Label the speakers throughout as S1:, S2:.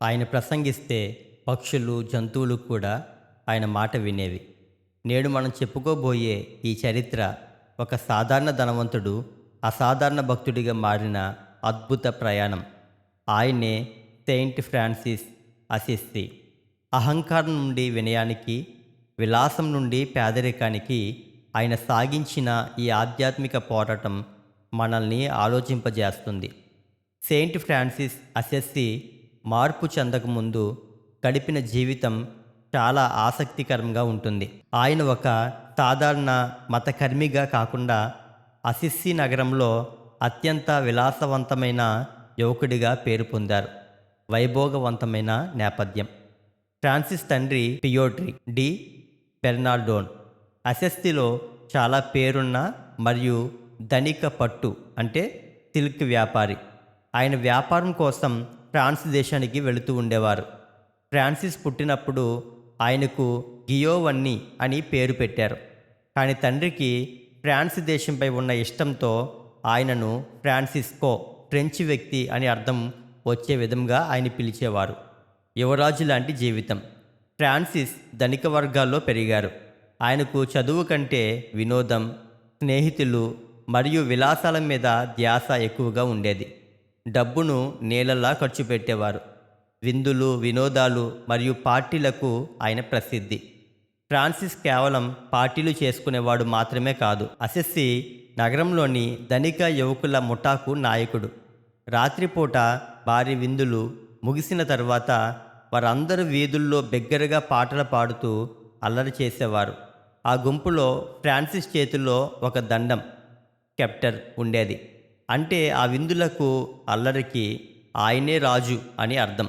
S1: ఆయన ప్రసంగిస్తే పక్షులు, జంతువులు కూడా ఆయన మాట వినేవి. నేడు మనం చెప్పుకోబోయే ఈ చరిత్ర ఒక సాధారణ ధనవంతుడు అసాధారణ భక్తుడిగా మారిన అద్భుత ప్రయాణం. ఆయనే సెయింట్ ఫ్రాన్సిస్ అసిస్సి. అహంకారం నుండి వినయానికి, విలాసం నుండి పేదరికానికి ఆయన సాగించిన ఈ ఆధ్యాత్మిక పోరాటం మనల్ని ఆలోచింపజేస్తుంది. సెయింట్ ఫ్రాన్సిస్ అసిస్సి మార్పు చెందకముందు గడిపిన జీవితం చాలా ఆసక్తికరంగా ఉంటుంది. ఆయన ఒక సాధారణ మతకర్మిగా కాకుండా అసిస్సి నగరంలో అత్యంత విలాసవంతమైన యువకుడిగా పేరు పొందారు. వైభోగవంతమైన నేపథ్యం. ఫ్రాన్సిస్ తండ్రి పియోట్రీ డి బెర్నార్డోన్ అసిస్సిలో చాలా పేరున్న మరియు ధనిక పట్టు అంటే సిల్క్ వ్యాపారి. ఆయన వ్యాపారం కోసం ఫ్రాన్స్ దేశానికి వెళుతూ ఉండేవారు. ఫ్రాన్సిస్ పుట్టినప్పుడు ఆయనకు గియోవన్నీ అని పేరు పెట్టారు. కానీ తండ్రికి ఫ్రాన్స్ దేశంపై ఉన్న ఇష్టంతో ఆయనను ఫ్రాన్సిస్కో, ఫ్రెంచ్ వ్యక్తి అని అర్థం వచ్చే విధంగా ఆయన పిలిచేవారు. యువరాజు లాంటి జీవితం. ఫ్రాన్సిస్ ధనిక వర్గాల్లో పెరిగారు. ఆయనకు చదువు కంటే వినోదం, స్నేహితులు మరియు విలాసాల మీద ధ్యాస ఎక్కువగా ఉండేది. డబ్బును నీళ్ళలా ఖర్చు పెట్టేవారు. విందులు, వినోదాలు మరియు పార్టీలకు ఆయన ప్రసిద్ధి. ఫ్రాన్సిస్ కేవలం పార్టీలు చేసుకునేవాడు మాత్రమే కాదు, అసిస్సి నగరంలోని ధనిక యువకుల ముఠాకు నాయకుడు. రాత్రిపూట భారీ విందులు ముగిసిన తర్వాత వారందరూ వీధుల్లో బిగ్గరగా పాటలు పాడుతూ అల్లరి చేసేవారు. ఆ గుంపులో ఫ్రాన్సిస్ చేతిలో ఒక దండం, స్కెప్టర్ ఉండేది. అంటే ఆ విందులకు, అల్లరికి ఆయనే రాజు అని అర్థం.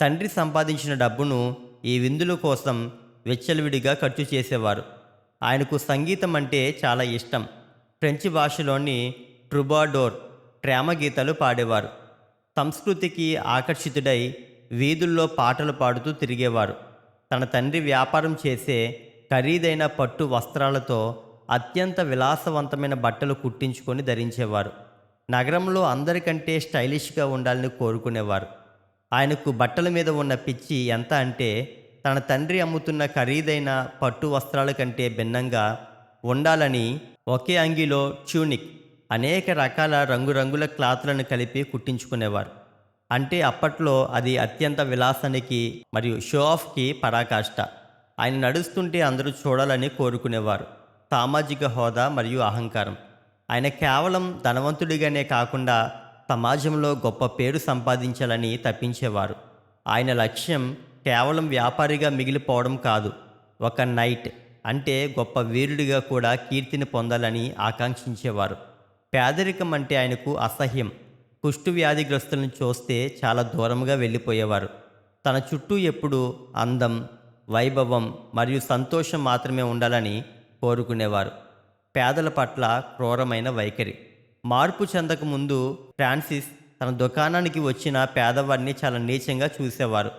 S1: తండ్రి సంపాదించిన డబ్బును ఈ విందుల కోసం విచ్చలవిడిగా ఖర్చు చేసేవారు. ఆయనకు సంగీతం అంటే చాలా ఇష్టం. ఫ్రెంచ్ భాషలోని ట్రుబాడోర్ ప్రేమ గీతాలు పాడేవారు. సంస్కృతికి ఆకర్షితుడై వీధుల్లో పాటలు పాడుతూ తిరిగేవారు. తన తండ్రి వ్యాపారం చేసే ఖరీదైన పట్టు వస్త్రాలతో అత్యంత విలాసవంతమైన బట్టలు కుట్టించుకొని ధరించేవారు. నగరంలో అందరికంటే స్టైలిష్గా ఉండాలని కోరుకునేవారు. ఆయనకు బట్టల మీద ఉన్న పిచ్చి ఎంత అంటే తన తండ్రి అమ్ముతున్న ఖరీదైన పట్టు వస్త్రాల కంటే భిన్నంగా ఉండాలని ఒకే అంగిలో ట్యూనిక్, అనేక రకాల రంగురంగుల క్లాత్లను కలిపి కుట్టించుకునేవారు. అంటే అప్పట్లో అది అత్యంత విలాసానికి మరియు షో ఆఫ్కి పరాకాష్ట. ఆయన నడుస్తుంటే అందరూ చూడాలని కోరుకునేవారు. సామాజిక హోదా మరియు అహంకారం. ఆయన కేవలం ధనవంతుడిగానే కాకుండా సమాజంలో గొప్ప పేరు సంపాదించాలని తప్పించేవారు. ఆయన లక్ష్యం కేవలం వ్యాపారిగా మిగిలిపోవడం కాదు, ఒక నైట్ అంటే గొప్ప వీరుడిగా కూడా కీర్తిని పొందాలని ఆకాంక్షించేవారు. పేదరికం అంటే ఆయనకు అసహ్యం. కుష్టు వ్యాధిగ్రస్తులను చూస్తే చాలా దూరంగా వెళ్ళిపోయేవారు. తన చుట్టూ ఎప్పుడూ అందం, వైభవం మరియు సంతోషం మాత్రమే ఉండాలని కోరుకునేవారు. పేదల పట్ల క్రూరమైన వైఖరి. మార్పు చెందక ముందు ఫ్రాన్సిస్ తన దుకాణానికి వచ్చిన పేదవాడిని చాలా నీచంగా చూసేవారు.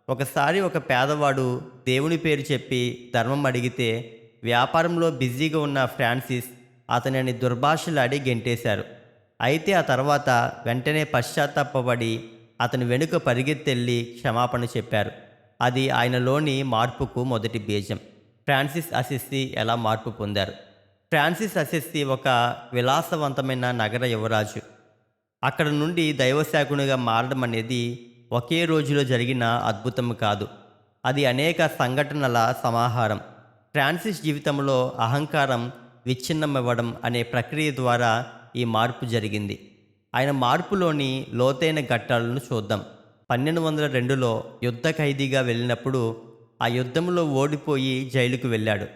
S1: ఒకసారి ఒక పేదవాడు దేవుని పేరు చెప్పి ధర్మం అడిగితే వ్యాపారంలో బిజీగా ఉన్న ఫ్రాన్సిస్ అతనిని దుర్భాషలాడి గెంటేశారు. అయితే ఆ తర్వాత వెంటనే పశ్చాత్తాపపడి అతని వెనుక పరిగెత్తెళ్ళి క్షమాపణ చెప్పారు. అది ఆయనలోని మార్పుకు మొదటి బీజం. ఫ్రాన్సిస్ అసిస్సి ఎలా మార్పు పొందారు? ఫ్రాన్సిస్ అసిస్సి ఒక విలాసవంతమైన నగర యువరాజు. అక్కడ నుండి దైవశాకునిగా మారడం అనేది ఒకే రోజులో జరిగిన అద్భుతం కాదు, అది అనేక సంఘటనల సమాహారం. ఫ్రాన్సిస్ జీవితంలో అహంకారం విచ్ఛిన్నమివ్వడం అనే ప్రక్రియ ద్వారా ఈ మార్పు జరిగింది. ఆయన మార్పులోని లోతైన ఘట్టాలను చూద్దాం. 1202లో యుద్ధ ఖైదీగా వెళ్ళినప్పుడు ఆ యుద్ధంలో ఓడిపోయి జైలుకు వెళ్ళాడు.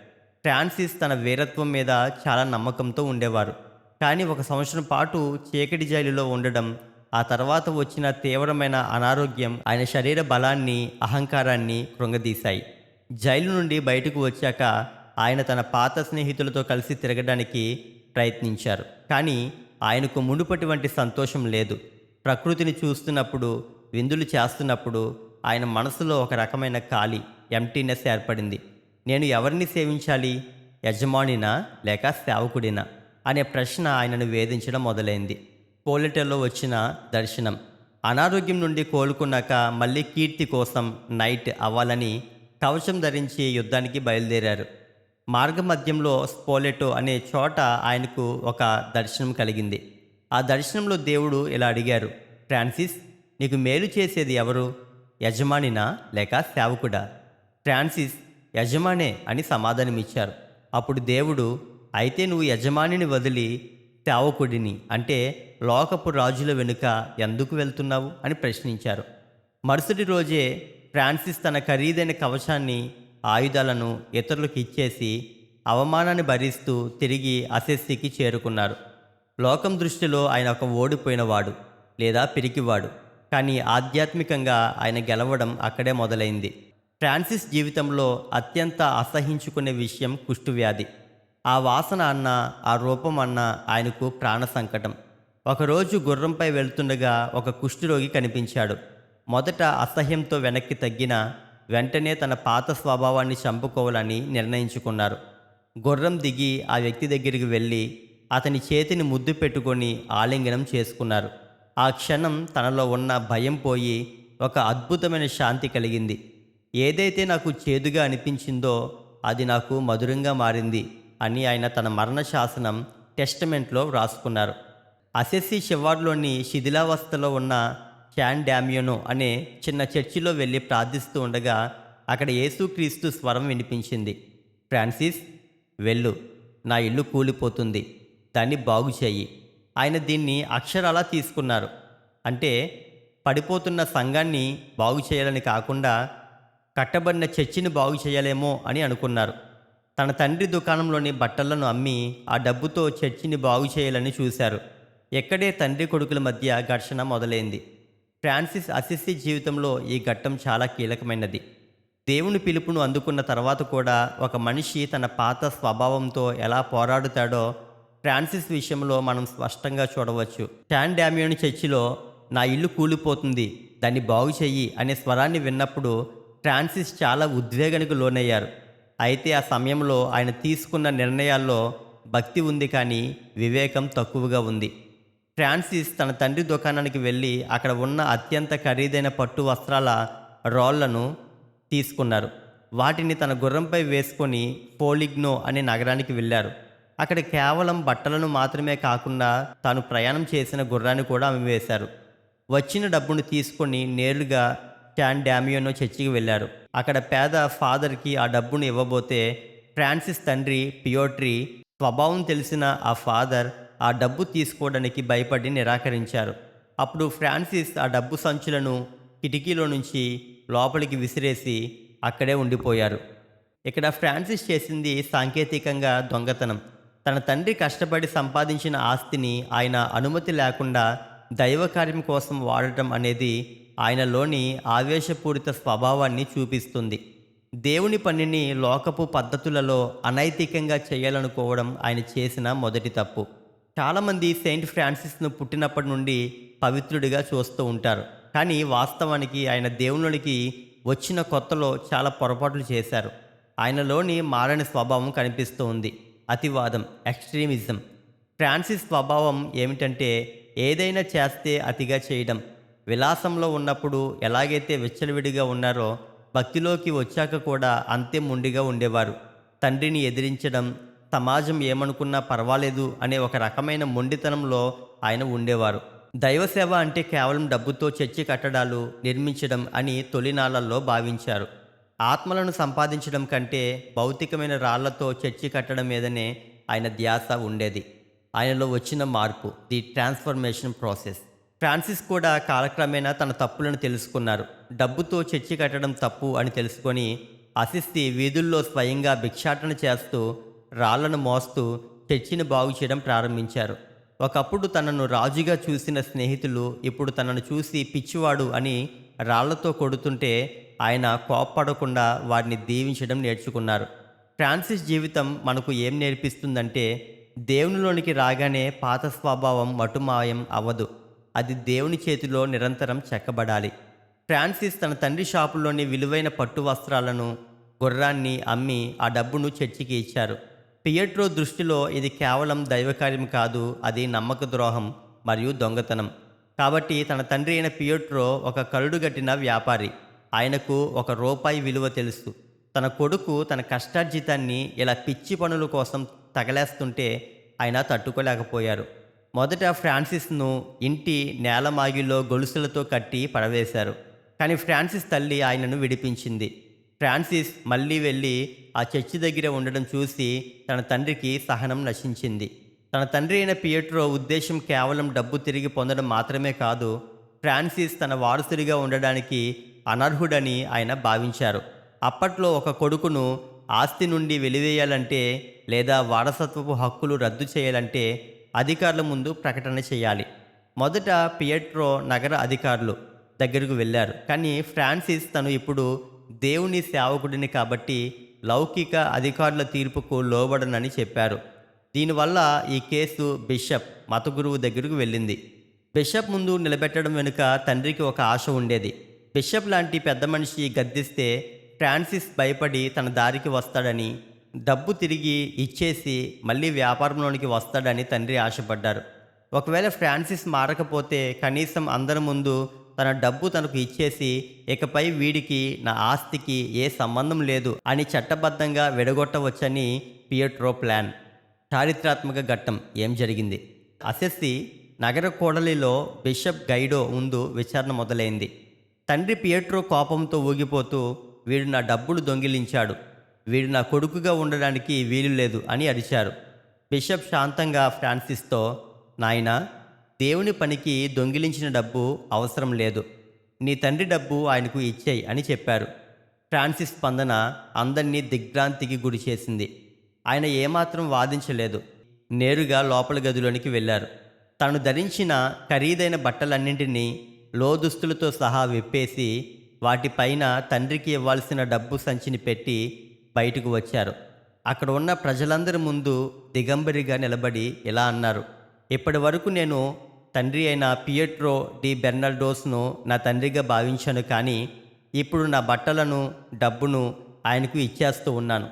S1: ఫ్రాన్సిస్ తన వీరత్వం మీద చాలా నమ్మకంతో ఉండేవారు. కానీ 1 సంవత్సరం పాటు చీకటి జైలులో ఉండడం, ఆ తర్వాత వచ్చిన తీవ్రమైన అనారోగ్యం ఆయన శరీర బలాన్ని, అహంకారాన్ని కృంగదీశాయి. జైలు నుండి బయటకు వచ్చాక ఆయన తన పాత స్నేహితులతో కలిసి తిరగడానికి ప్రయత్నించారు. కానీ ఆయనకు మునుపటి వంటి సంతోషం లేదు. ప్రకృతిని చూస్తున్నప్పుడు, విందులు చేస్తున్నప్పుడు ఆయన మనసులో ఒక రకమైన ఖాళీ, ఎంటీనెస్ ఏర్పడింది. నేను ఎవరిని సేవించాలి, యజమానినా లేక సేవకుడినా అనే ప్రశ్న ఆయనను వేధించడం మొదలైంది. పోలిటెల్లో వచ్చిన దర్శనం. అనారోగ్యం నుండి కోలుకున్నాక మళ్ళీ కీర్తి కోసం నైట్ అవ్వాలని కవచం ధరించి యుద్ధానికి బయలుదేరారు. మార్గమధ్యంలో స్పోలెటో అనే చోట ఆయనకు ఒక దర్శనం కలిగింది. ఆ దర్శనంలో దేవుడు ఇలా అడిగారు, ఫ్రాన్సిస్, నీకు మేలు చేసేది ఎవరు? యజమానినా లేక సేవకుడా? ఫ్రాన్సిస్ యజమానే అని సమాధానమిచ్చారు. అప్పుడు దేవుడు, అయితే నువ్వు యజమానిని వదిలి సేవకుడిని అంటే లోకపు రాజుల వెనుక ఎందుకు వెళ్తున్నావు అని ప్రశ్నించారు. మరుసటి రోజే ఫ్రాన్సిస్ తన ఖరీదైన కవచాన్ని, ఆయుధాలను ఇతరులకు ఇచ్చేసి అవమానాన్ని భరిస్తూ తిరిగి అసెస్సీకి చేరుకున్నారు. లోకం దృష్టిలో ఆయన ఒక ఓడిపోయినవాడు లేదా పిరికివాడు. కానీ ఆధ్యాత్మికంగా ఆయన గెలవడం అక్కడే మొదలైంది. ఫ్రాన్సిస్ జీవితంలో అత్యంత అసహించుకునే విషయం కుష్ఠువ్యాధి. ఆ వాసన అన్నా, ఆ రూపం అన్నా ఆయనకు ప్రాణ సంకటం. ఒకరోజు గుర్రంపై వెళ్తుండగా ఒక కుష్ఠరోగి కనిపించాడు. మొదట అసహ్యంతో వెనక్కి తగ్గిన వెంటనే తన పాత స్వభావాన్ని చంపుకోవాలని నిర్ణయించుకున్నారు. గుర్రం దిగి ఆ వ్యక్తి దగ్గరికి వెళ్ళి అతని చేతిని ముద్దు పెట్టుకొని ఆలింగనం చేసుకున్నారు. ఆ క్షణం తనలో ఉన్న భయం పోయి ఒక అద్భుతమైన శాంతి కలిగింది. ఏదైతే నాకు చేదుగా అనిపించిందో అది నాకు మధురంగా మారింది అని ఆయన తన మరణ శాసనం టెస్టమెంట్లో వ్రాసుకున్నారు. అసెస్సీ శివార్లోని శిథిలావస్థలో ఉన్న శాన్ డామియనో అనే చిన్న చర్చిలో వెళ్ళి ప్రార్థిస్తూ ఉండగా అక్కడ యేసుక్రీస్తు స్వరం వినిపించింది. ఫ్రాన్సిస్, వెళ్ళు, నా ఇల్లు కూలిపోతుంది, దాన్ని బాగు చేయి. ఆయన దీన్ని అక్షరాలా తీసుకున్నారు. అంటే పడిపోతున్న సంఘాన్ని బాగు చేయాలని కాకుండా కట్టబడిన చర్చిని బాగు చేయాలేమో అని అనుకున్నారు. తన తండ్రి దుకాణంలోని బట్టలను అమ్మి ఆ డబ్బుతో చర్చిని బాగు చేయాలని చూశారు. ఎక్కడే తండ్రి కొడుకుల మధ్య ఘర్షణ మొదలైంది. ఫ్రాన్సిస్ అసిస్సి జీవితంలో ఈ ఘట్టం చాలా కీలకమైనది. దేవుని పిలుపును అందుకున్న తర్వాత కూడా ఒక మనిషి తన పాత స్వభావంతో ఎలా పోరాడుతాడో ఫ్రాన్సిస్ విషయంలో మనం స్పష్టంగా చూడవచ్చు. శాన్ డామియన్ చర్చిలో నా ఇల్లు కూలిపోతుంది, దాన్ని బాగు చెయ్యి అనే స్వరాన్ని విన్నప్పుడు ఫ్రాన్సిస్ చాలా ఉద్వేగానికి లోనయ్యారు. అయితే ఆ సమయంలో ఆయన తీసుకున్న నిర్ణయాల్లో భక్తి ఉంది, కానీ వివేకం తక్కువగా ఉంది. ఫ్రాన్సిస్ తన తండ్రి దుకాణానికి వెళ్ళి అక్కడ ఉన్న అత్యంత ఖరీదైన పట్టు వస్త్రాల రోళ్లను తీసుకున్నారు. వాటిని తన గుర్రంపై వేసుకొని ఫోలిగ్నో అనే నగరానికి వెళ్ళారు. అక్కడ కేవలం బట్టలను మాత్రమే కాకుండా తాను ప్రయాణం చేసిన గుర్రాన్ని కూడా అమ్మివేశారు. వచ్చిన డబ్బును తీసుకొని నేరుగా శాన్ డామియనో చర్చికి వెళ్ళారు. అక్కడ పేద ఫాదర్కి ఆ డబ్బును ఇవ్వబోతే ఫ్రాన్సిస్ తండ్రి పియోట్రీ స్వభావం తెలిసిన ఆ ఫాదర్ ఆ డబ్బు తీసుకోవడానికి భయపడి నిరాకరించారు. అప్పుడు ఫ్రాన్సిస్ ఆ డబ్బు సంచులను కిటికీలో నుంచి లోపలికి విసిరేసి అక్కడే ఉండిపోయారు. ఇక్కడ ఫ్రాన్సిస్ చేసింది సాంకేతికంగా దొంగతనం. తన తండ్రి కష్టపడి సంపాదించిన ఆస్తిని ఆయన అనుమతి లేకుండా దైవకార్యం కోసం వాడటం అనేది ఆయనలోని ఆవేశపూరిత స్వభావాన్ని చూపిస్తుంది. దేవుని పనిని లోకపు పద్ధతులలో అనైతికంగా చేయాలనుకోవడం ఆయన చేసిన మొదటి తప్పు. చాలామంది సెయింట్ ఫ్రాన్సిస్ను పుట్టినప్పటి నుండి పవిత్రుడిగా చూస్తూ ఉంటారు. కానీ వాస్తవానికి ఆయన దేవునికి వచ్చిన కొత్తలో చాలా పొరపాట్లు చేశారు. ఆయనలోని మారని స్వభావం కనిపిస్తూ ఉంది. అతివాదం, ఎక్స్ట్రీమిజం. ఫ్రాన్సిస్ స్వభావం ఏమిటంటే ఏదైనా చేస్తే అతిగా చేయడం. విలాసంలో ఉన్నప్పుడు ఎలాగైతే విచ్చలవిడిగా ఉన్నారో భక్తిలోకి వచ్చాక కూడా అంతే మొండిగా ఉండేవారు. తండ్రిని ఎదిరించడం, సమాజం ఏమనుకున్నా పర్వాలేదు అనే ఒక రకమైన మొండితనంలో ఆయన ఉండేవారు. దైవసేవ అంటే కేవలం డబ్బుతో చర్చి కట్టడాలు నిర్మించడం అని తొలినాళ్లలో భావించారు. ఆత్మలను సంపాదించడం కంటే భౌతికమైన రాళ్లతో చర్చి కట్టడం మీదనే ఆయన ధ్యాస ఉండేది. ఆయనలో వచ్చిన మార్పు, ది ట్రాన్స్ఫర్మేషన్ ప్రాసెస్. ఫ్రాన్సిస్ కూడా కాలక్రమేణా తన తప్పులను తెలుసుకున్నారు. డబ్బుతో చర్చి కట్టడం తప్పు అని తెలుసుకొని అసిస్సి వీధుల్లో స్వయంగా భిక్షాటన చేస్తూ రాళ్లను మోస్తూ చర్చిని బాగు చేయడం ప్రారంభించారు. ఒకప్పుడు తనను రాజుగా చూసిన స్నేహితులు ఇప్పుడు తనను చూసి పిచ్చివాడు అని రాళ్లతో కొడుతుంటే ఆయన కోప్పడకుండా వారిని దీవించడం నేర్చుకున్నారు. ఫ్రాన్సిస్ జీవితం మనకు ఏం నేర్పిస్తుందంటే దేవునిలోనికి రాగానే పాత స్వభావం మటుమాయం అవ్వదు. అది దేవుని చేతిలో నిరంతరం చెక్కబడాలి. ఫ్రాన్సిస్ తన తండ్రి షాపులోని విలువైన పట్టు వస్త్రాలను, గుర్రాన్ని అమ్మి ఆ డబ్బును చర్చికి ఇచ్చారు. పియట్రో దృష్టిలో ఇది కేవలం దైవకార్యం కాదు, అది నమ్మక ద్రోహం మరియు దొంగతనం. కాబట్టి తన తండ్రి అయిన పియెట్రో ఒక కరుడుగట్టిన వ్యాపారి. ఆయనకు రూపాయి విలువ తెలుసు. తన కొడుకు తన కష్టార్జితాన్ని ఇలా పిచ్చి పనుల కోసం తగలేస్తుంటే ఆయన తట్టుకోలేకపోయారు. మొదట ఫ్రాన్సిస్ను ఇంటి నేలమాగిలో గొలుసులతో కట్టి పడవేశారు. కానీ ఫ్రాన్సిస్ తల్లి ఆయనను విడిపించింది. ఫ్రాన్సిస్ మళ్ళీ వెళ్ళి ఆ చర్చి దగ్గర ఉండడం చూసి తన తండ్రికి సహనం నశించింది. తన తండ్రి అయిన పియెట్రో ఉద్దేశం కేవలం డబ్బు తిరిగి పొందడం మాత్రమే కాదు, ఫ్రాన్సిస్ తన వారసుడిగా ఉండడానికి అనర్హుడని ఆయన భావించారు. అప్పట్లో ఒక కొడుకును ఆస్తి నుండి వెలివేయాలంటే లేదా వారసత్వపు హక్కులు రద్దు చేయాలంటే అధికారుల ముందు ప్రకటన చేయాలి. మొదట పియెట్రో నగర అధికారులు దగ్గరకు వెళ్ళారు. కానీ ఫ్రాన్సిస్ తను ఇప్పుడు దేవుని సేవకుడిని కాబట్టి లౌకిక అధికారుల తీర్పుకు లోబడనని చెప్పారు. దీనివల్ల ఈ కేసు బిషప్ మత గురువు దగ్గరకు వెళ్ళింది. బిషప్ ముందు నిలబెట్టడం వెనుక తండ్రికి ఒక ఆశ ఉండేది. బిషప్ లాంటి పెద్ద మనిషి గద్దిస్తే ఫ్రాన్సిస్ భయపడి తన దారికి వస్తాడని, డబ్బు తిరిగి ఇచ్చేసి మళ్ళీ వ్యాపారంలోనికి వస్తాడని తండ్రి ఆశపడ్డారు. ఒకవేళ ఫ్రాన్సిస్ మారకపోతే కనీసం అందరి ముందు తన డబ్బు తనకు ఇచ్చేసి ఇకపై వీడికి నా ఆస్తికి ఏ సంబంధం లేదు అని చట్టబద్ధంగా విడగొట్టవచ్చని పియెట్రో ప్లాన్. చారిత్రాత్మక ఘట్టం ఏం జరిగింది? అసెస్సి నగర కూడలిలో బిషప్ గైడో ముందు విచారణ మొదలైంది. తండ్రి పియెట్రో కోపంతో ఊగిపోతూ, వీడు నా డబ్బులు దొంగిలించాడు, వీడు నా కొడుకుగా ఉండడానికి వీలు లేదు అని అరిచారు. బిషప్ శాంతంగా ఫ్రాన్సిస్తో, నాయనా, దేవుని పనికి దొంగిలించిన డబ్బు అవసరం లేదు, నీ తండ్రి డబ్బు ఆయనకు ఇచ్చేయి అని చెప్పారు. ఫ్రాన్సిస్ స్పందన అందరినీ దిగ్భ్రాంతికి గురి చేసింది. ఆయన ఏమాత్రం వాదించలేదు. నేరుగా లోపల గదిలోనికి వెళ్ళారు. తను ధరించిన ఖరీదైన బట్టలన్నింటినీ లోదుస్తులతో సహా విప్పేసి వాటిపైన తండ్రికి ఇవ్వాల్సిన డబ్బు సంచిని పెట్టి బయటకు వచ్చారు. అక్కడ ఉన్న ప్రజలందరి ముందు దిగంబరిగా నిలబడి ఇలా అన్నారు, ఇప్పటి వరకు నేను తండ్రి అయిన పియెట్రో డి బెర్నాల్డోస్ను నా తండ్రిగా భావించాను, కానీ ఇప్పుడు నా బట్టలను డబ్బును ఆయనకు ఇచ్చేస్తూ ఉన్నాను.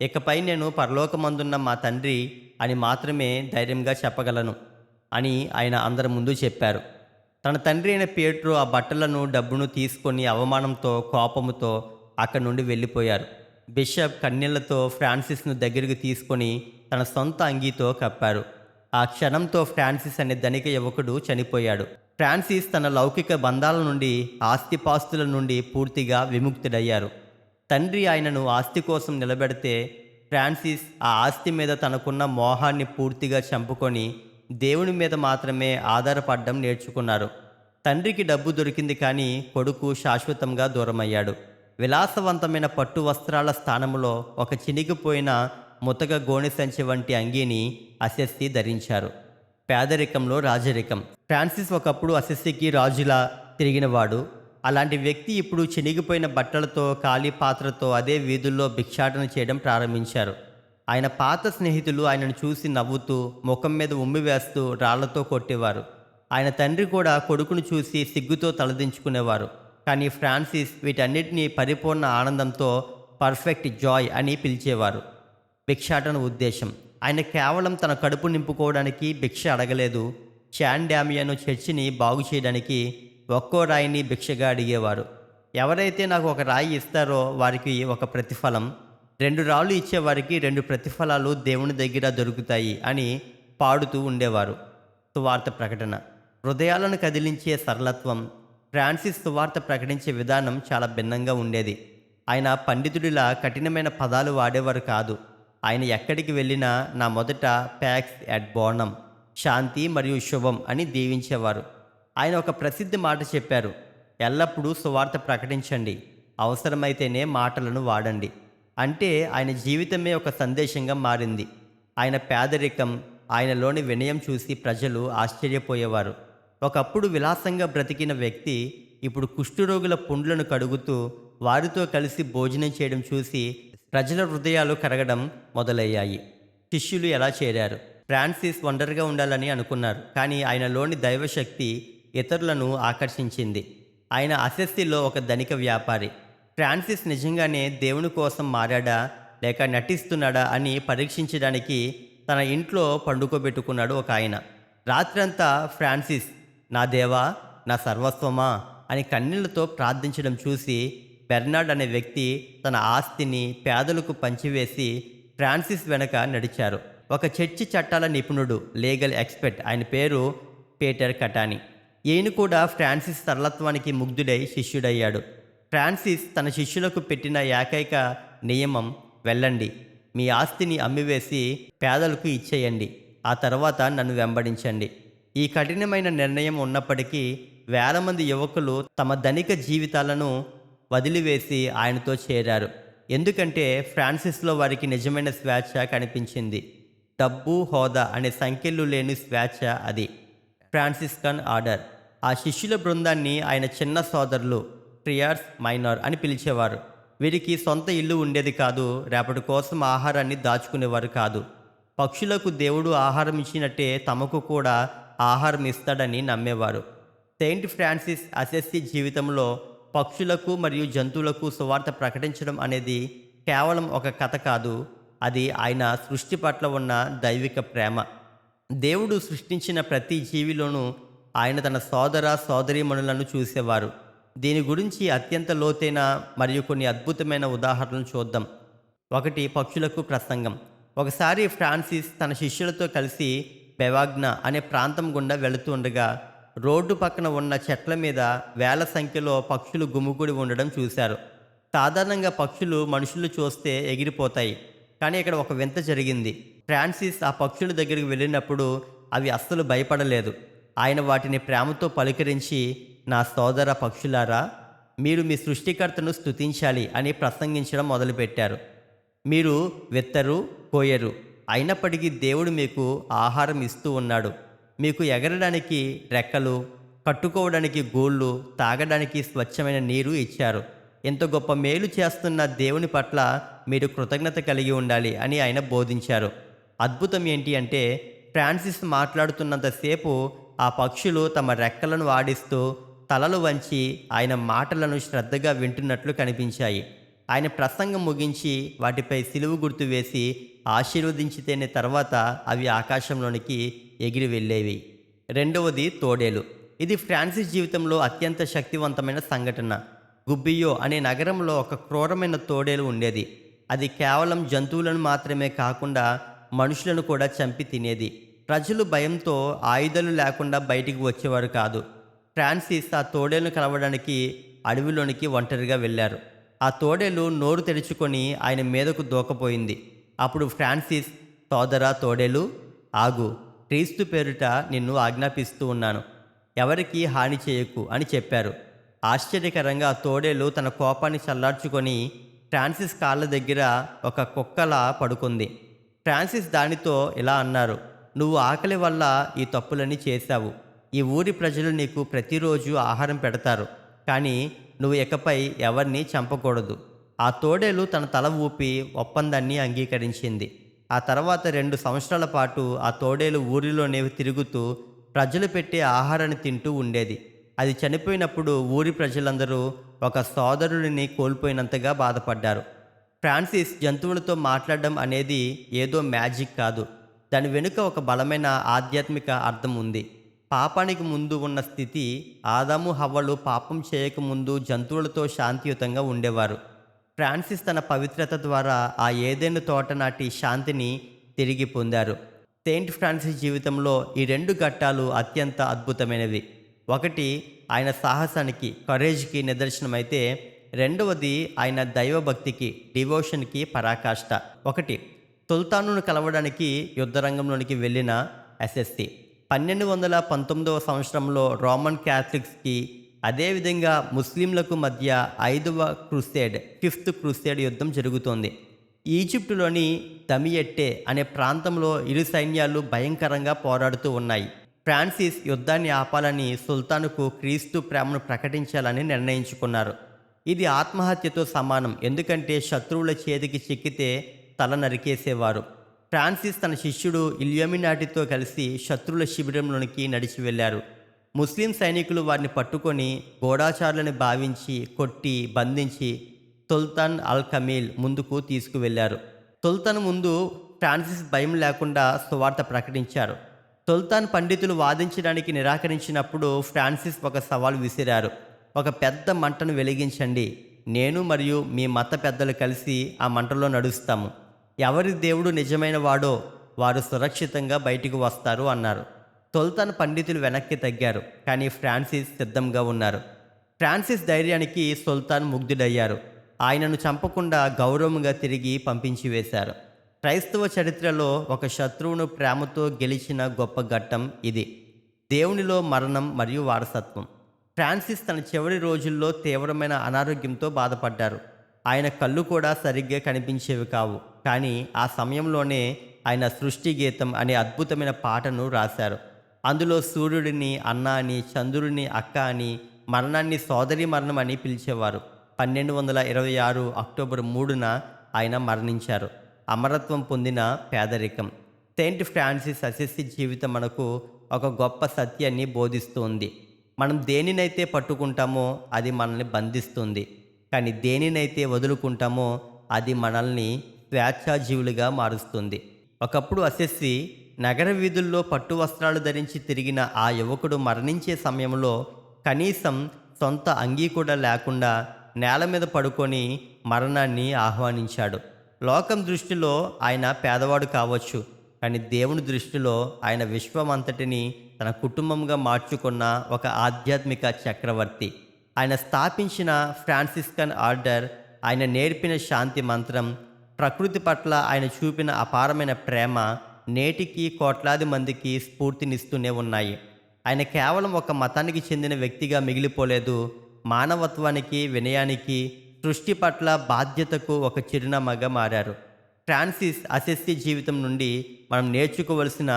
S1: ఇకపై నేను పరలోకమందున్న మా తండ్రి అని మాత్రమే ధైర్యంగా చెప్పగలను అని ఆయన అందరి ముందు చెప్పారు. తన తండ్రి అయిన పియెట్రో ఆ బట్టలను డబ్బును తీసుకొని అవమానంతో కోపముతో అక్కడి నుండి వెళ్ళిపోయారు. బిషప్ కన్నీళ్లతో ఫ్రాన్సిస్ను దగ్గరికి తీసుకొని తన సొంత అంగీతో కప్పారు. ఆ క్షణంతో ఫ్రాన్సిస్ అనే ధనిక యువకుడు చనిపోయాడు. ఫ్రాన్సిస్ తన లౌకిక బంధాల నుండి, ఆస్తిపాస్తుల నుండి పూర్తిగా విముక్తుడయ్యారు. తండ్రి ఆయనను ఆస్తి కోసం నిలబెడితే ఫ్రాన్సిస్ ఆ ఆస్తి మీద తనకున్న మోహాన్ని పూర్తిగా చంపుకొని దేవుని మీద మాత్రమే ఆధారపడడం నేర్చుకున్నారు. తండ్రికి డబ్బు దొరికింది, కానీ కొడుకు శాశ్వతంగా దూరమయ్యాడు. విలాసవంతమైన పట్టు వస్త్రాల స్థానంలో ఒక చినిగిపోయిన ముతక గోనె సంచి వంటి అంగీని అసెస్సి ధరించారు. పేదరికంలో రాజరికం. ఫ్రాన్సిస్ ఒకప్పుడు అసెస్సికి రాజులా తిరిగినవాడు. అలాంటి వ్యక్తి ఇప్పుడు చినిగిపోయిన బట్టలతో, ఖాళీ పాత్రతో అదే వీధుల్లో భిక్షాటన చేయడం ప్రారంభించారు. ఆయన పాత స్నేహితులు ఆయనను చూసి నవ్వుతూ, ముఖం మీద ఉమ్మి వేస్తూ రాళ్లతో కొట్టేవారు. ఆయన తండ్రి కూడా కొడుకును చూసి సిగ్గుతో తలదించుకునేవారు. కానీ ఫ్రాన్సిస్ వీటన్నిటినీ పరిపూర్ణ ఆనందంతో పర్ఫెక్ట్ జాయ్ అని పిలిచేవారు. భిక్షాటన ఉద్దేశం. ఆయన కేవలం తన కడుపు నింపుకోవడానికి భిక్ష అడగలేదు. శాన్ డామియన్ చర్చిని బాగు చేయడానికి ఒక్కో రాయిని భిక్షగా అడిగేవారు. ఎవరైతే నాకు ఒక రాయి ఇస్తారో వారికి ఒక ప్రతిఫలం, 2 రాళ్ళు ఇచ్చేవారికి 2 ప్రతిఫలాలు దేవుని దగ్గర దొరుకుతాయి అని పాడుతూ ఉండేవారు. సువార్త ప్రకటన. హృదయాలను కదిలించే సరళత్వం. ఫ్రాన్సిస్ సువార్త ప్రకటించే విధానం చాలా భిన్నంగా ఉండేది. ఆయన పండితుడిలా కఠినమైన పదాలు వాడేవారు కాదు. ఆయన ఎక్కడికి వెళ్ళినా నా మొదట ప్యాక్స్ ఎట్ బోనం, శాంతి మరియు శుభం అని దీవించేవారు. ఆయన ఒక ప్రసిద్ధ మాట చెప్పారు, ఎల్లప్పుడూ సువార్త ప్రకటించండి, అవసరమైతేనే మాటలను వాడండి. అంటే ఆయన జీవితమే ఒక సందేశంగా మారింది. ఆయన పేదరికం, ఆయనలోని వినయం చూసి ప్రజలు ఆశ్చర్యపోయేవారు. ఒకప్పుడు విలాసంగా బ్రతికిన వ్యక్తి ఇప్పుడు కుష్ఠరోగుల పుండ్లను కడుగుతూ వారితో కలిసి భోజనం చేయడం చూసి ప్రజల హృదయాలు కరగడం మొదలయ్యాయి. శిష్యులు ఎలా చేరారు? ఫ్రాన్సిస్ ఒంటరిగా ఉండాలని అనుకున్నారు, కానీ ఆయనలోని దైవశక్తి ఇతరులను ఆకర్షించింది. ఆయన అసెస్సిలో ఒక ధనిక వ్యాపారి. ఫ్రాన్సిస్ నిజంగానే దేవుని కోసం మారాడా లేక నటిస్తున్నాడా అని పరీక్షించడానికి తన ఇంట్లో పండుకోబెట్టుకున్నాడు ఒక ఆయన. రాత్రంతా ఫ్రాన్సిస్ నా దేవా, నా సర్వస్వమా అని కన్నీళ్లతో ప్రార్థించడం చూసి బెర్నార్డ్ అనే వ్యక్తి తన ఆస్తిని పేదలకు పంచివేసి ఫ్రాన్సిస్ వెనక నడిచారు. ఒక చర్చి చట్టాల నిపుణుడు, లీగల్ ఎక్స్పర్ట్, ఆయన పేరు పీటర్ కటాని. ఈయన కూడా ఫ్రాన్సిస్ సరళత్వానికి ముగ్ధుడై శిష్యుడయ్యాడు. ఫ్రాన్సిస్ తన శిష్యులకు పెట్టిన ఏకైక నియమం, వెళ్ళండి, మీ ఆస్తిని అమ్మివేసి పేదలకు ఇచ్చేయండి, ఆ తర్వాత నన్ను వెంబడించండి. ఈ కఠినమైన నిర్ణయం ఉన్నప్పటికీ వేల మంది యువకులు తమ ధనిక జీవితాలను వదిలివేసి ఆయనతో చేరారు. ఎందుకంటే ఫ్రాన్సిస్లో వారికి నిజమైన స్వేచ్ఛ కనిపించింది. డబ్బు, హోదా అనే సంఖ్యలు లేని స్వేచ్ఛ అది. Franciscan order. ఆ శిష్యుల బృందాన్ని ఆయన చిన్న సోదరులు, ప్రియార్స్ మైనర్ అని పిలిచేవారు. వీరికి సొంత ఇల్లు ఉండేది కాదు, రేపటి కోసం ఆహారాన్ని దాచుకునేవారు కాదు. పక్షులకు దేవుడు ఆహారం ఇచ్చినట్టే తమకు కూడా ఆహారం ఇస్తాడని నమ్మేవారు. సెయింట్ ఫ్రాన్సిస్ అసెస్సీ జీవితంలో పక్షులకు మరియు జంతువులకు సువార్త ప్రకటించడం అనేది కేవలం ఒక కథ కాదు, అది ఆయన సృష్టి పట్ల ఉన్న దైవిక ప్రేమ. దేవుడు సృష్టించిన ప్రతి జీవిలోనూ ఆయన తన సోదర సోదరీమణులను చూసేవారు. దీని గురించి అత్యంత లోతైన మరియు కొన్ని అద్భుతమైన ఉదాహరణలు చూద్దాం. ఒకటి, పక్షులకు ప్రసంగం. ఒకసారి ఫ్రాన్సిస్ తన శిష్యులతో కలిసి బెవాగ్న అనే ప్రాంతం గుండా వెళుతూ ఉండగా రోడ్డు పక్కన ఉన్న చెట్ల మీద వేల సంఖ్యలో పక్షులు గుమిగూడి ఉండడం చూశారు. సాధారణంగా పక్షులు మనుషులు చూస్తే ఎగిరిపోతాయి, కానీ ఇక్కడ ఒక వింత జరిగింది. ఫ్రాన్సిస్ ఆ పక్షుల దగ్గరికి వెళ్ళినప్పుడు అవి అస్సలు భయపడలేదు. ఆయన వాటిని ప్రేమతో పలుకరించి, నా సోదర పక్షులారా, మీరు మీ సృష్టికర్తను స్తుతించాలి అని ప్రసంగించడం మొదలుపెట్టారు. మీరు విత్తరు, కోయరు, అయినప్పటికీ దేవుడు మీకు ఆహారం ఇస్తూ ఉన్నాడు. మీకు ఎగరడానికి రెక్కలు, కట్టుకోవడానికి గూళ్ళు, తాగడానికి స్వచ్ఛమైన నీరు ఇచ్చారు. ఇంత గొప్ప మేలు చేస్తున్న దేవుని పట్ల మీరు కృతజ్ఞత కలిగి ఉండాలి అని ఆయన బోధించారు. అద్భుతం ఏంటి అంటే, ఫ్రాన్సిస్ మాట్లాడుతున్నంతసేపు ఆ పక్షులు తమ రెక్కలను ఆడిస్తూ తలలు వంచి ఆయన మాటలను శ్రద్ధగా వింటున్నట్లు కనిపించాయి. ఆయన ప్రసంగం ముగించి వాటిపై సిలువ గుర్తు వేసి ఆశీర్వదించితేనే తర్వాత అవి ఆకాశంలోనికి ఎగిరి వెళ్ళేవి. రెండవది, తోడేలు. ఇది ఫ్రాన్సిస్ జీవితంలో అత్యంత శక్తివంతమైన సంఘటన. గుబ్బియో అనే నగరంలో ఒక క్రూరమైన తోడేలు ఉండేది. అది కేవలం జంతువులను మాత్రమే కాకుండా మనుషులను కూడా చంపి తినేది. ప్రజలు భయంతో ఆయుధాలు లేకుండా బయటికి వచ్చేవారు కాదు. ఫ్రాన్సిస్ ఆ తోడేలును కలవడానికి అడవిలోనికి ఒంటరిగా వెళ్ళారు. ఆ తోడేలు నోరు తెరుచుకొని ఆయన మీదకు దూకపోయింది. అప్పుడు ఫ్రాన్సిస్, సోదరా తోడేలు, ఆగు, క్రీస్తు పేరిట నిన్ను ఆజ్ఞాపిస్తూ ఉన్నాను, ఎవరికి హాని చేయకు అని చెప్పారు. ఆశ్చర్యకరంగా ఆ తోడేలు తన కోపాన్ని చల్లార్చుకొని ఫ్రాన్సిస్ కాళ్ళ దగ్గర ఒక కుక్కలా పడుకుంది. ఫ్రాన్సిస్ దానితో ఇలా అన్నారు, నువ్వు ఆకలి వల్ల ఈ తప్పులన్నీ చేశావు. ఈ ఊరి ప్రజలు నీకు ప్రతిరోజు ఆహారం పెడతారు, కానీ నువ్వు ఇకపై ఎవరిని చంపకూడదు. ఆ తోడేలు తన తల ఊపి ఒప్పందాన్ని అంగీకరించింది. ఆ తర్వాత 2 సంవత్సరాల పాటు ఆ తోడేలు ఊరిలోనే తిరుగుతూ ప్రజలు పెట్టే ఆహారాన్ని తింటూ ఉండేది. అది చనిపోయినప్పుడు ఊరి ప్రజలందరూ ఒక సోదరుడిని కోల్పోయినంతగా బాధపడ్డారు. ఫ్రాన్సిస్ జంతువులతో మాట్లాడడం అనేది ఏదో మ్యాజిక్ కాదు, దాని వెనుక ఒక బలమైన ఆధ్యాత్మిక అర్థం ఉంది. పాపానికి ముందు ఉన్న స్థితి, ఆదాము హవ్వలు పాపం చేయకముందు జంతువులతో శాంతియుతంగా ఉండేవారు. ఫ్రాన్సిస్ తన పవిత్రత ద్వారా ఆ ఏదెను తోట నాటి శాంతిని తిరిగి పొందారు. సెయింట్ ఫ్రాన్సిస్ జీవితంలో ఈ 2 ఘట్టాలు అత్యంత అద్భుతమైనవి. ఒకటి, ఆయన సాహసానికి, కరేజ్కి నిదర్శనమైతే, రెండవది ఆయన దైవభక్తికి, డివోషన్కి పరాకాష్ట. ఒకటి, సుల్తానును కలవడానికి యుద్ధరంగంలోనికి వెళ్ళిన ఎస్ఎస్సి. 1219 సంవత్సరంలో రోమన్ క్యాథలిక్స్కి, అదేవిధంగా ముస్లింలకు మధ్య 5వ క్రూసేడ్, 5th క్రూసేడ్ యుద్ధం జరుగుతోంది. ఈజిప్టులోని దమియెట్టే అనే ప్రాంతంలో ఇరు సైన్యాలు భయంకరంగా పోరాడుతూ ఉన్నాయి. ఫ్రాన్సిస్ యుద్ధాన్ని ఆపాలని, సుల్తానుకు క్రీస్తు ప్రేమను ప్రకటించాలని నిర్ణయించుకున్నారు. ఇది ఆత్మహత్యతో సమానం, ఎందుకంటే శత్రువుల చేతికి చిక్కితే తల నరికేసేవారు. ఫ్రాన్సిస్ తన శిష్యుడు ఇల్యూమినాటితో కలిసి శత్రువుల శిబిరంలోనికి నడిచి వెళ్ళారు. ముస్లిం సైనికులు వారిని పట్టుకొని గూఢాచారులని భావించి కొట్టి బంధించి సుల్తాన్ అల్ కమీల్ ముందుకు తీసుకువెళ్లారు. సుల్తాన్ ముందు ఫ్రాన్సిస్ భయం లేకుండా సువార్త ప్రకటించారు. సుల్తాన్ పండితులు వాదించడానికి నిరాకరించినప్పుడు ఫ్రాన్సిస్ ఒక సవాల్ విసిరారు. ఒక పెద్ద మంటను వెలిగించండి, నేను మరియు మీ మత పెద్దలు కలిసి ఆ మంటలో నడుస్తాము. ఎవరి దేవుడు నిజమైన వాడో వారు సురక్షితంగా బయటికి వస్తారు అన్నారు. సుల్తాన్ పండితులు వెనక్కి తగ్గారు, కానీ ఫ్రాన్సిస్ సిద్ధంగా ఉన్నారు. ఫ్రాన్సిస్ ధైర్యానికి సుల్తాన్ ముగ్ధుడయ్యారు. ఆయనను చంపకుండా గౌరవంగా తిరిగి పంపించి వేశారు. క్రైస్తవ చరిత్రలో ఒక శత్రువును ప్రేమతో గెలిచిన గొప్ప ఘట్టం ఇది. దేవునిలో మరణం మరియు వారసత్వం. ఫ్రాన్సిస్ తన చివరి రోజుల్లో తీవ్రమైన అనారోగ్యంతో బాధపడ్డారు. ఆయన కళ్ళు కూడా సరిగ్గా కనిపించేవి కావు. కానీ ఆ సమయంలోనే ఆయన సృష్టి గీతం అనే అద్భుతమైన పాటను రాశారు. అందులో సూర్యుడిని అన్న అని, చంద్రుడిని అక్క అని, మరణాన్ని సోదరి మరణం అని పిలిచేవారు. 1226 అక్టోబర్ 3న ఆయన మరణించారు. అమరత్వం పొందిన పేదరికం. సెయింట్ ఫ్రాన్సిస్ అసిసి జీవితం మనకు ఒక గొప్ప సత్యాన్ని బోధిస్తుంది. మనం దేనినైతే పట్టుకుంటామో అది మనల్ని బంధిస్తుంది, కానీ దేనినైతే వదులుకుంటామో అది మనల్ని స్వేచ్ఛాజీవులుగా మారుస్తుంది. ఒకప్పుడు అసిసి నగర వీధుల్లో పట్టు వస్త్రాలు ధరించి తిరిగిన ఆ యువకుడు మరణించే సమయంలో కనీసం సొంత అంగీ కూడా లేకుండా నేల మీద పడుకొని మరణాన్ని ఆహ్వానించాడు. లోకం దృష్టిలో ఆయన పేదవాడు కావచ్చు, కానీ దేవుని దృష్టిలో ఆయన విశ్వమంతటిని తన కుటుంబంగా మార్చుకున్న ఒక ఆధ్యాత్మిక చక్రవర్తి. ఆయన స్థాపించిన ఫ్రాన్సిస్కన్ ఆర్డర్, ఆయన నేర్పిన శాంతి మంత్రం, ప్రకృతి పట్ల ఆయన చూపిన అపారమైన ప్రేమ నేటికి కోట్లాది మందికి స్ఫూర్తినిస్తూనే ఉన్నాయి. ఆయన కేవలం ఒక మతానికి చెందిన వ్యక్తిగా మిగిలిపోలేదు. మానవత్వానికి, వినయానికి, సృష్టి పట్ల బాధ్యతకు ఒక చిరునామాగా మారారు. ఫ్రాన్సిస్ అసిసి జీవితం నుండి మనం నేర్చుకోవలసిన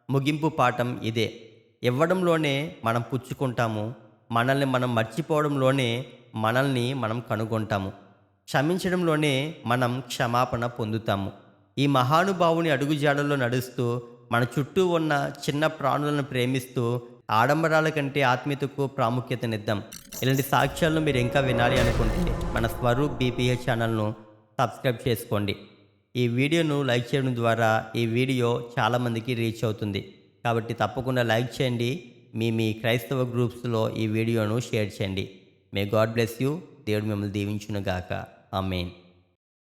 S1: ముగింపు పాఠం ఇదే. ఇవ్వడంలోనే మనం పుచ్చుకుంటాము, మనల్ని మనం మర్చిపోవడంలోనే మనల్ని మనం కనుగొంటాము, క్షమించడంలోనే మనం క్షమాపణ పొందుతాము. ఈ మహానుభావుని అడుగుజాడల్లో నడుస్తూ మన చుట్టూ ఉన్న చిన్న ప్రాణులను ప్రేమిస్తూ ఆడంబరాల కంటే ఆత్మీయతకు ప్రాముఖ్యతనిద్దాం. ఇలాంటి సాక్ష్యాలను మీరు ఇంకా వినాలి అనుకుంటే మన స్వరూప్ బీపీహెచ్ ఛానల్ను సబ్స్క్రైబ్ చేసుకోండి. ఈ వీడియోను లైక్ చేయడం ద్వారా ఈ వీడియో చాలామందికి రీచ్ అవుతుంది. కాబట్టి తప్పకుండా లైక్ చేయండి. మీ క్రైస్తవ గ్రూప్స్లో ఈ వీడియోను షేర్ చేయండి. May God bless you. దేవుడు మిమ్మల్ని దీవించునుగాక. ఆమేన్.